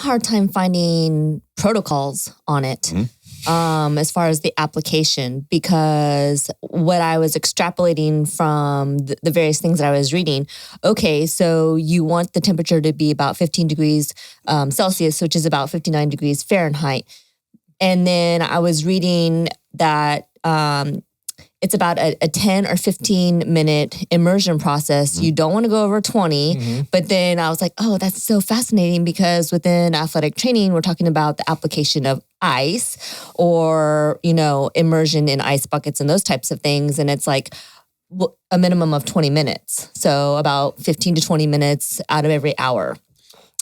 hard time finding protocols on it. As far as the application, because what I was extrapolating from the various things that I was reading, okay, so you want the temperature to be about 15 degrees Celsius, which is about 59 degrees Fahrenheit. And then I was reading that it's about a 10 or 15 minute immersion process. You don't want to go over 20. But then I was like, oh, that's so fascinating because within athletic training, we're talking about the application of ice or, immersion in ice buckets and those types of things. And it's like a minimum of 20 minutes. So about 15 to 20 minutes out of every hour.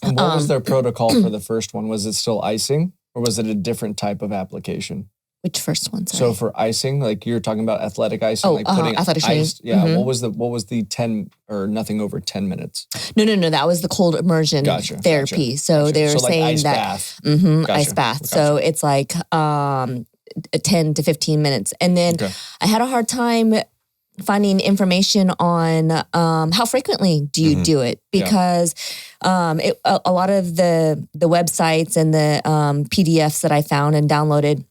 And what was their protocol for the first one? Was it still icing or was it a different type of application? Which first one? Sorry. So for icing, like you're talking about athletic icing, like putting athletic ice. Yeah. Mm-hmm. What was the 10 or nothing over 10 minutes? No. That was the cold immersion therapy. Gotcha. So they were so saying like ice that bath. Ice bath. So it's like 10 to 15 minutes. And then I had a hard time finding information on how frequently do you do it, because a lot of the websites and the PDFs that I found and downloaded,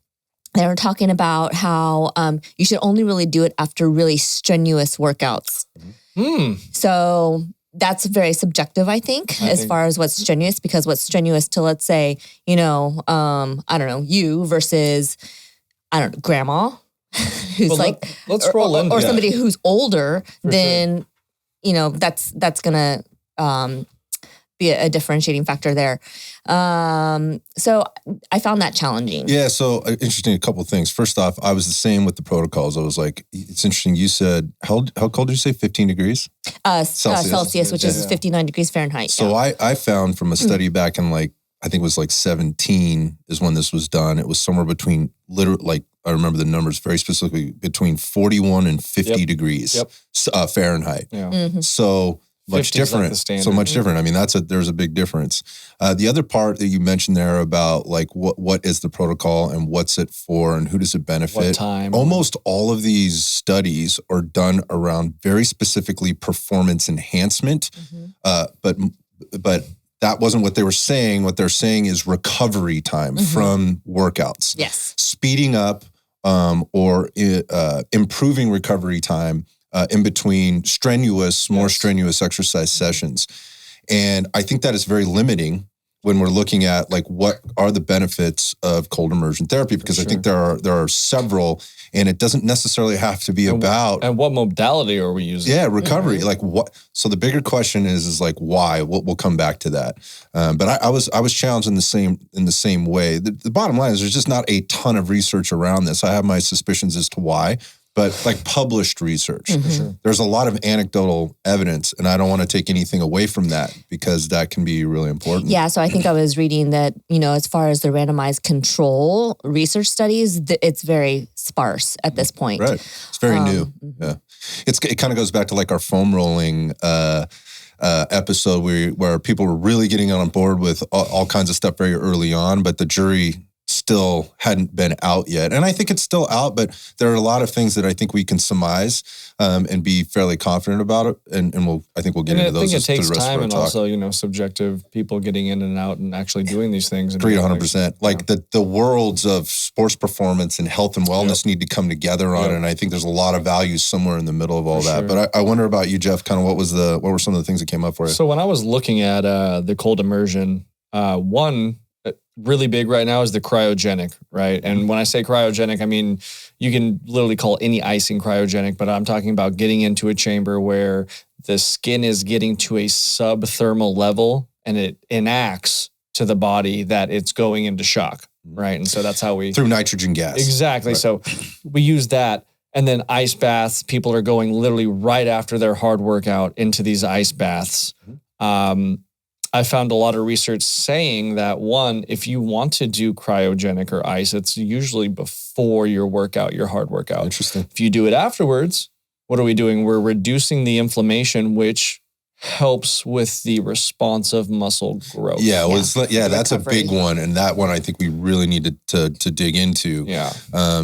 they were talking about how you should only really do it after really strenuous workouts. So that's very subjective, I think, as far as what's strenuous, because what's strenuous to, let's say, I don't know, you versus, I don't know, grandma, who's let's roll into or that. somebody who's older, then, that's going to be a differentiating factor there. So I found that challenging. Yeah. So interesting. A couple of things. First off, I was the same with the protocols. I was like, it's interesting. You said, how cold did you say? 15 degrees? Celsius, which is 59 degrees Fahrenheit. So I found from a study back in I think it was 17 is when this was done. It was somewhere between I remember the numbers very specifically, between 41 and 50 degrees Fahrenheit. Yeah. So much different. So much different. I mean, there's a big difference. The other part that you mentioned there about what is the protocol and what's it for and who does it benefit? What time? Almost all of these studies are done around very specifically performance enhancement. But that wasn't what they were saying. What they're saying is recovery time from workouts. Yes. Speeding up or improving recovery time in between more strenuous exercise sessions. And I think that is very limiting when we're looking at what are the benefits of cold immersion therapy, because I think there are several, and it doesn't necessarily have to be about. And what modality are we using? Yeah, recovery. What? So the bigger question is why? We'll come back to that. But I was challenged in the same way. The bottom line is there's just not a ton of research around this. I have my suspicions as to why. But published research, there's a lot of anecdotal evidence, and I don't want to take anything away from that because that can be really important. Yeah, so I think I was reading that, as far as the randomized control research studies, it's very sparse at this point. Right, it's very new. Yeah, it kind of goes back to our foam rolling episode where people were really getting on board with all kinds of stuff very early on, but the jury still hadn't been out yet. And I think it's still out, but there are a lot of things that I think we can surmise and be fairly confident about it. And I think we'll get into those. I think it takes time and also, subjective people getting in and out and actually doing these things. 300%. The worlds of sports performance and health and wellness need to come together on it. And I think there's a lot of value somewhere in the middle of all that. But I wonder about you, Jeff, kind of what were some of the things that came up for you? So when I was looking at the cold immersion, one really big right now is the cryogenic, right? And when I say cryogenic, I mean, you can literally call any icing cryogenic, but I'm talking about getting into a chamber where the skin is getting to a subthermal level and it enacts to the body that it's going into shock, right? And so that's how through nitrogen gas. Exactly. Right. So we use that. And then ice baths, people are going literally right after their hard workout into these ice baths. I found a lot of research saying that, one, if you want to do cryogenic or ice, it's usually before your workout, your hard workout. Interesting. If you do it afterwards, what are we doing? We're reducing the inflammation, which helps with the responsive muscle growth. Yeah, that's a big one. And that one I think we really need to dig into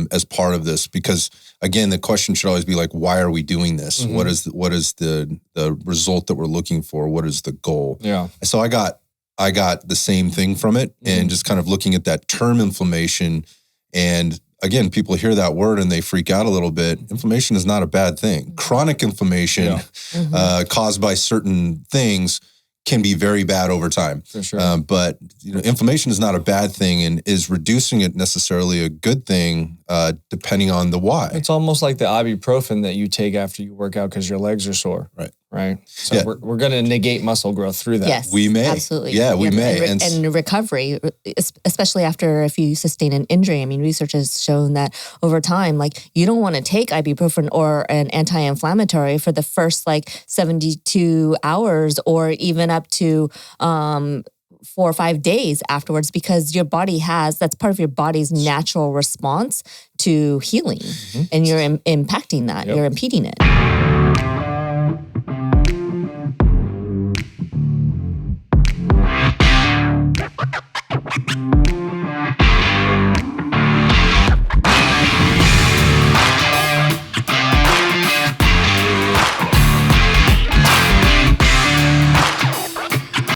as part of this, because again, the question should always be why are we doing this? What is the result that we're looking for? What is the goal? Yeah. So I got I got the same thing from it. And just kind of looking at that term inflammation. And again, people hear that word and they freak out a little bit. Inflammation is not a bad thing. Chronic inflammation caused by certain things can be very bad over time. For sure. But inflammation is not a bad thing, and is reducing it necessarily a good thing, depending on the why. It's almost like the ibuprofen that you take after you work out because your legs are sore. Right. So we're going to negate muscle growth through that. Yes, we may. Absolutely. Yeah, we may. And recovery, especially after if you sustain an injury. I mean, research has shown that over time, like you don't want to take ibuprofen or an anti-inflammatory for the first 72 hours or even up to 4 or 5 days afterwards, because your body that's part of your body's natural response to healing. And you're impacting that. You're impeding it.